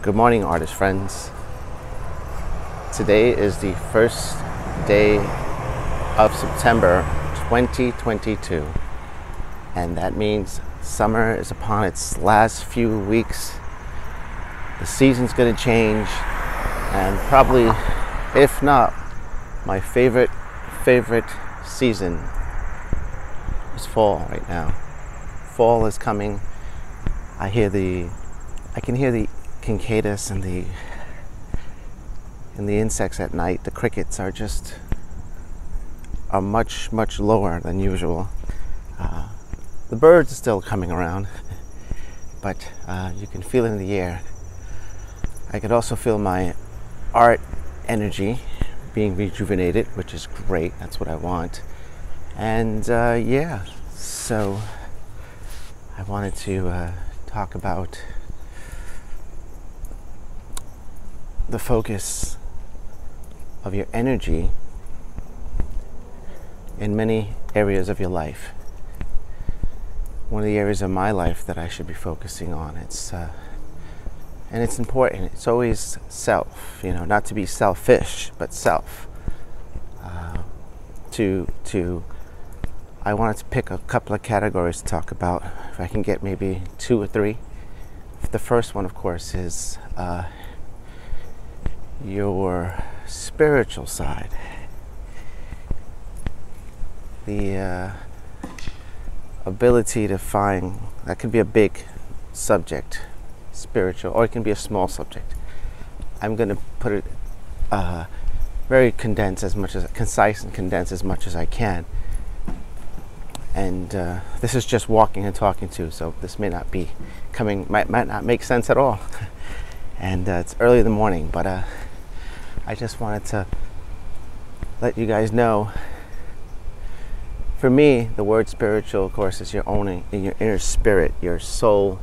Good morning, artist friends. Today is the first day of September 2022, and that means summer is upon its last few weeks. The season's going to change, and probably, if not, my favorite season is fall right now. Fall is coming. I can hear the cicadas and the insects at night. The crickets are much lower than usual. The birds are still coming around, but you can feel it in the air. I could also feel my art energy being rejuvenated, which is great. That's what I want. And yeah, so I wanted to talk about the focus of your energy in many areas of your life. One of the areas of my life that I should be focusing on, and it's important. It's always self, not to be selfish, but self. I wanted to pick a couple of categories to talk about. If I can get maybe 2 or 3. The first one, of course, is your spiritual side. The ability to find, that could be a big subject, spiritual, or it can be a small subject. I'm going to put it very condensed, concise and condensed as much as I can. And this is just walking and talking too, so this may not be might not make sense at all. And it's early in the morning, but I just wanted to let you guys know. For me, the word spiritual, of course, is your inner spirit, your soul,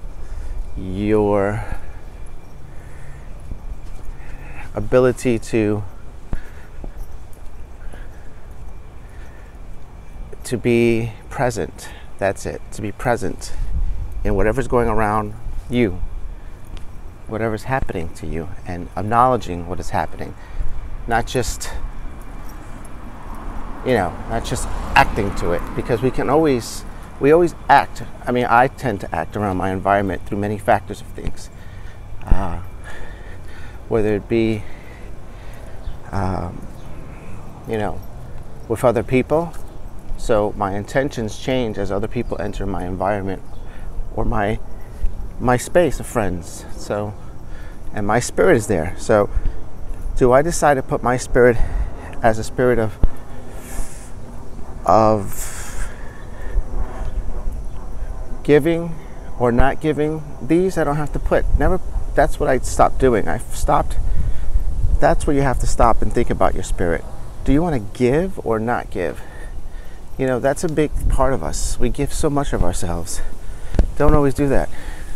your ability to be present. That's it. To be present in whatever's going around you, whatever's happening to you, and acknowledging what is happening. Not just acting to it, because we always act. I mean, I tend to act around my environment through many factors of things. Whether it be, with other people. So my intentions change as other people enter my environment or my space of friends. So, and my spirit is there. So, do I decide to put my spirit as a spirit of giving or not giving? These I don't have to put. Never. That's what I stopped doing. That's where you have to stop and think about your spirit. Do you want to give or not give? That's a big part of us. We give so much of ourselves. Don't always do that.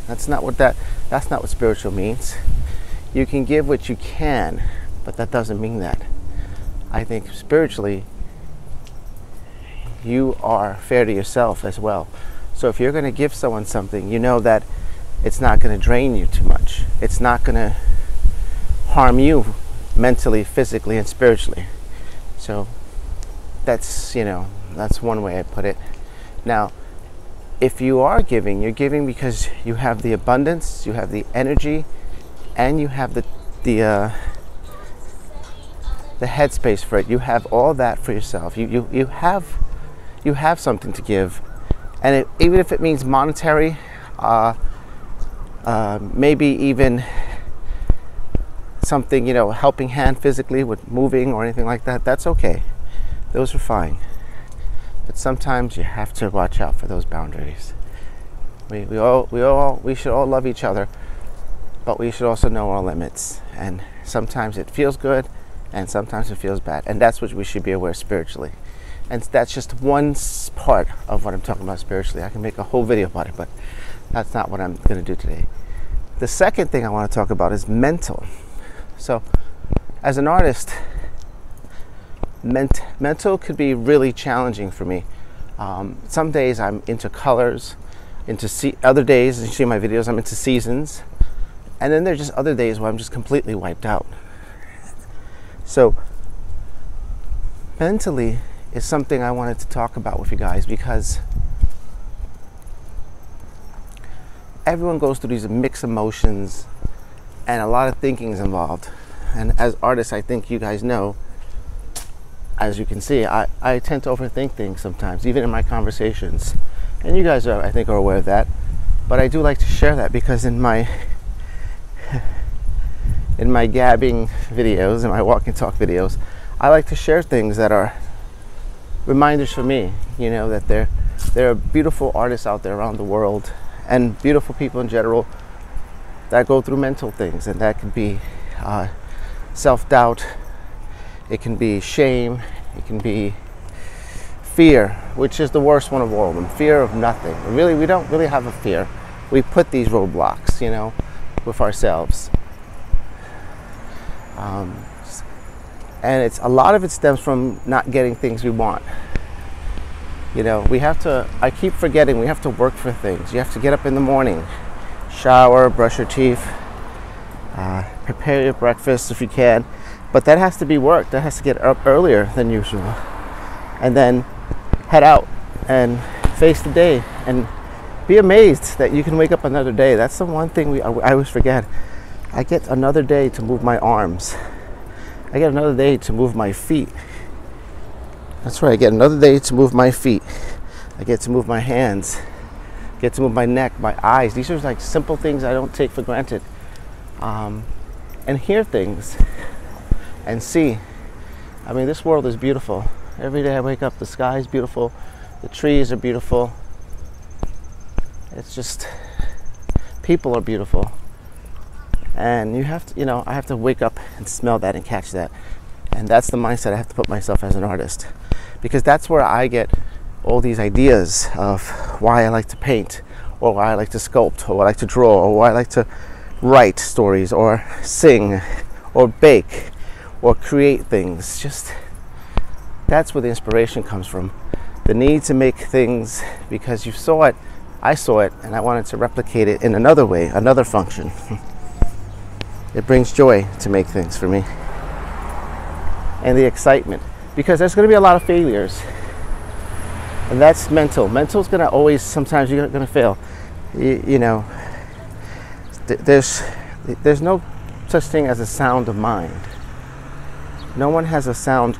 That's not what spiritual means. You can give what you can, but that doesn't mean that. I think spiritually, you are fair to yourself as well. So if you're going to give someone something, you know that it's not going to drain you too much. It's not going to harm you mentally, physically, and spiritually. So that's one way I put it. Now, if you are giving, you're giving because you have the abundance, you have the energy, and you have the headspace for it. You have all that for yourself. You have something to give, and even if it means monetary, maybe even something, helping hand physically with moving or anything like that. That's okay. Those are fine. But sometimes you have to watch out for those boundaries. We should all love each other, but we should also know our limits. And sometimes it feels good, and sometimes it feels bad. And that's what we should be aware spiritually. And that's just one part of what I'm talking about spiritually. I can make a whole video about it, but that's not what I'm going to do today. The second thing I want to talk about is mental. So, as an artist, mental could be really challenging for me. Some days I'm into colors, other days, as you see in my videos, I'm into seasons. And then there's just other days where I'm just completely wiped out. So mentally is something I wanted to talk about with you guys, because everyone goes through these mixed emotions and a lot of thinking is involved. And as artists, I think you guys know, as you can see, I tend to overthink things sometimes, even in my conversations. And you guys are, I think, are aware of that. But I do like to share that, because in my gabbing videos, in my walk and talk videos, I like to share things that are reminders for me, you know, that there are beautiful artists out there around the world, and beautiful people in general, that go through mental things. And that can be self-doubt, it can be shame, it can be fear, which is the worst one of all of them. Fear of nothing. Really, we don't really have a fear. We put these roadblocks, you know, with ourselves. And it's a lot of it stems from not getting things we want. You know, we have to, I keep forgetting, we have to work for things. You have to get up in the morning, shower, brush your teeth, prepare your breakfast if you can. But that has to be work. That has to get up earlier than usual. And then head out and face the day and be amazed that you can wake up another day. That's the one thing I always forget. I get another day to move my arms. I get another day to move my feet. That's right, I get another day to move my feet. I get to move my hands. I get to move my neck, my eyes. These are like simple things I don't take for granted. And hear things and see. I mean, this world is beautiful. Every day I wake up, the sky is beautiful. The trees are beautiful. It's just, people are beautiful. And you have to, you know, I have to wake up and smell that and catch that. And that's the mindset I have to put myself as an artist. Because that's where I get all these ideas of why I like to paint, or why I like to sculpt, or why I like to draw, or why I like to write stories, or sing, or bake, or create things. Just, that's where the inspiration comes from. The need to make things because you saw it, I saw it, and I wanted to replicate it in another way, another function. It brings joy to make things for me. And the excitement. Because there's going to be a lot of failures. And that's mental. Mental's going to always, sometimes you're going to fail. You know, there's no such thing as a sound of mind. No one has a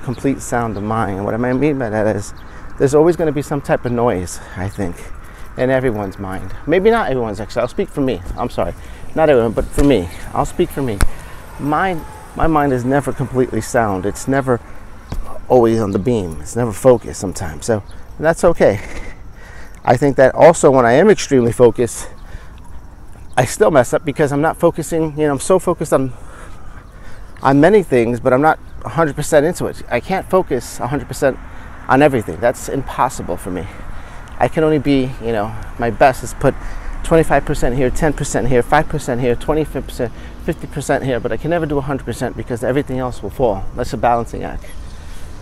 complete sound of mind. And what I mean by that is, there's always going to be some type of noise, I think, in everyone's mind. Maybe not everyone's, actually. I'll speak for me. I'm sorry. Not everyone, but for me. I'll speak for me. My mind is never completely sound. It's never always on the beam. It's never focused sometimes. So that's okay. I think that also when I am extremely focused, I still mess up because I'm not focusing, you know, I'm so focused on many things, but I'm not 100% into it. I can't focus 100% on everything. That's impossible for me. I can only be, you know, my best is put 25% here, 10% here, 5% here, 20%, 50% here, but I can never do 100% because everything else will fall. That's a balancing act.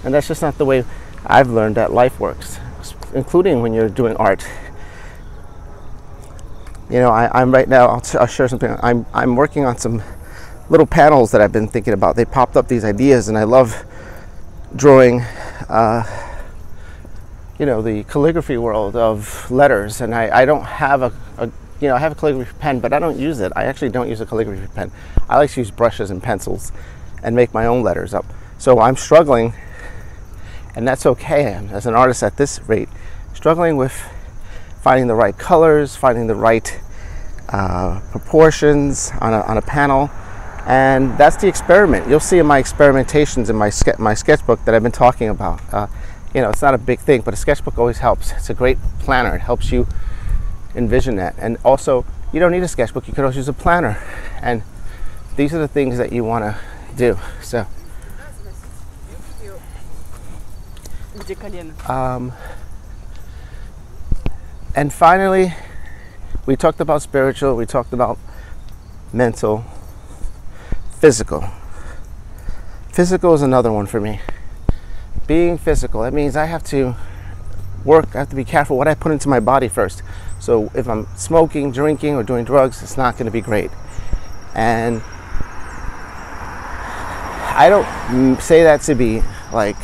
And that's just not the way I've learned that life works, including when you're doing art. You know, I'm right now, I'll share something. I'm working on some little panels that I've been thinking about. They popped up these ideas, and I love drawing, you know, the calligraphy world of letters. And I don't have you know, I have a calligraphy pen, but I don't use it. I actually don't use a calligraphy pen. I like to use brushes and pencils and make my own letters up. So I'm struggling, and that's okay as an artist at this rate, struggling with finding the right colors, finding the right proportions on a panel. And that's the experiment. You'll see in my experimentations in my sketchbook that I've been talking about. You know, it's not a big thing, but a sketchbook always helps. It's a great planner. It helps you envision that. And also, you don't need a sketchbook. You could also use a planner. And these are the things that you want to do. So, and finally, we talked about spiritual, we talked about mental, physical. Physical is another one for me. Being physical, that means I have to work, I have to be careful what I put into my body first. So if I'm smoking, drinking, or doing drugs, it's not going to be great. And I don't say that to be like,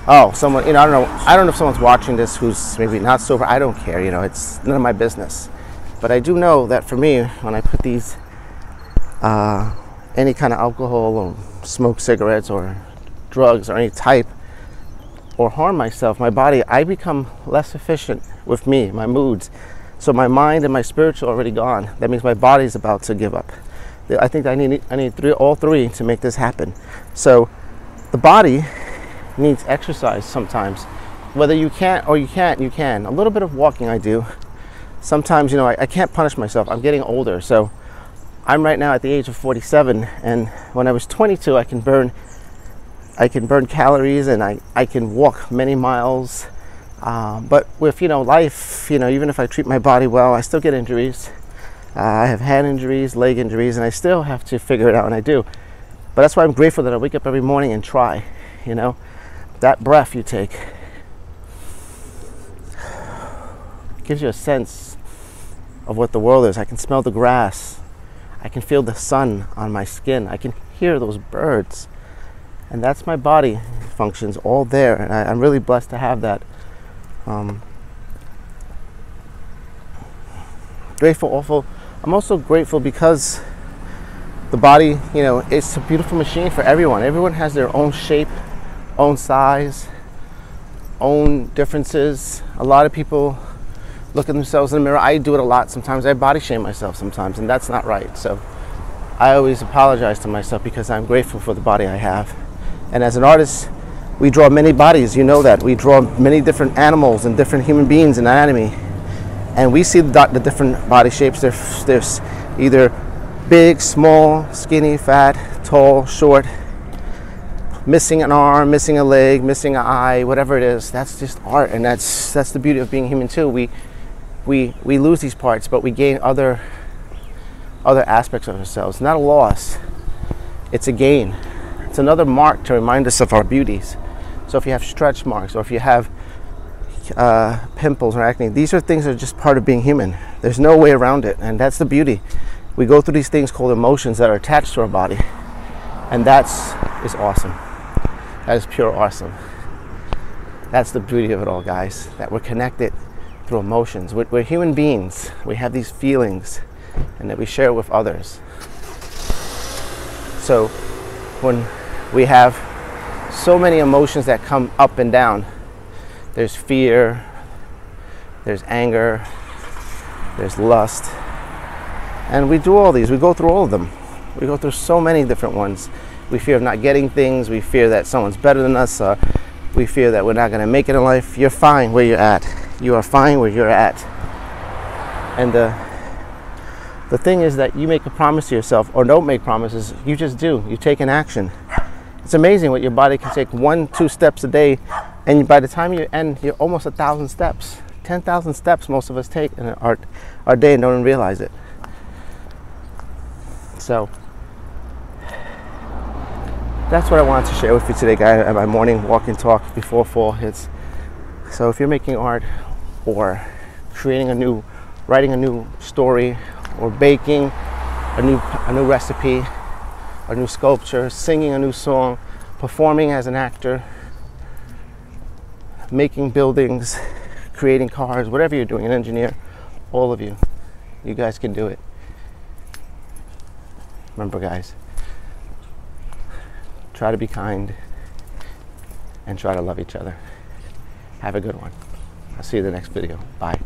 oh, someone, you know, I don't know if someone's watching this who's maybe not sober. I don't care, you know, it's none of my business. But I do know that for me, when I put these, any kind of alcohol or smoke cigarettes or drugs or any type, or harm myself, my body, I become less efficient with me, my moods. So my mind and my spiritual are already gone. That means my body's about to give up. I think I need all three to make this happen. So the body needs exercise sometimes. Whether you can't or you can't, you can. A little bit of walking I do. Sometimes, you know, I can't punish myself. I'm getting older. So I'm right now at the age of 47. And when I was 22, I can burn calories, and I can walk many miles. But with, you know, life, you know, even if I treat my body well, I still get injuries. I have hand injuries, leg injuries, and I still have to figure it out, and I do. But that's why I'm grateful that I wake up every morning and try, you know. That breath you take gives you a sense of what the world is. I can smell the grass. I can feel the sun on my skin. I can hear those birds. And that's my body functions all there. And I'm really blessed to have that. Grateful, awful. I'm also grateful because the body, you know, it's a beautiful machine for everyone. Everyone has their own shape, own size, own differences. A lot of people look at themselves in the mirror. I do it a lot. Sometimes I body shame myself sometimes, and that's not right. So I always apologize to myself because I'm grateful for the body I have. And as an artist, we draw many bodies. You know that. We draw many different animals and different human beings in anatomy. And we see the different body shapes. There's either big, small, skinny, fat, tall, short, missing an arm, missing a leg, missing an eye, whatever it is. That's just art, and that's the beauty of being human too. We lose these parts, but we gain other aspects of ourselves. Not a loss. It's a gain. It's another mark to remind us of our beauties. So if you have stretch marks, or if you have pimples or acne, these are things that are just part of being human. There's no way around it, and that's the beauty. We go through these things called emotions that are attached to our body, and that's awesome. That is pure awesome. That's the beauty of it all, guys, that we're connected through emotions. We're human beings. We have these feelings, and that we share with others. So when we have so many emotions that come up and down, there's fear, there's anger, there's lust, and we do all these. We go through all of them. We go through so many different ones. We fear of not getting things. We fear that someone's better than us. We fear that we're not going to make it in life. You're fine where you're at. You are fine where you're at. And the thing is that you make a promise to yourself, or don't make promises. You just do. You take an action. It's amazing what your body can take 1-2 steps a day, and by the time you end, you're almost 1,000 steps. 10,000 steps most of us take in our day and don't even realize it. So that's what I wanted to share with you today, guys, at my morning walk and talk before fall hits. So if you're making art, or creating writing a new story, or baking a new recipe, a new sculpture, singing a new song, performing as an actor, making buildings, creating cars, whatever you're doing, an engineer, all of you guys can do it. Remember, guys, try to be kind and try to love each other. Have a good one. I'll see you in the next video. Bye.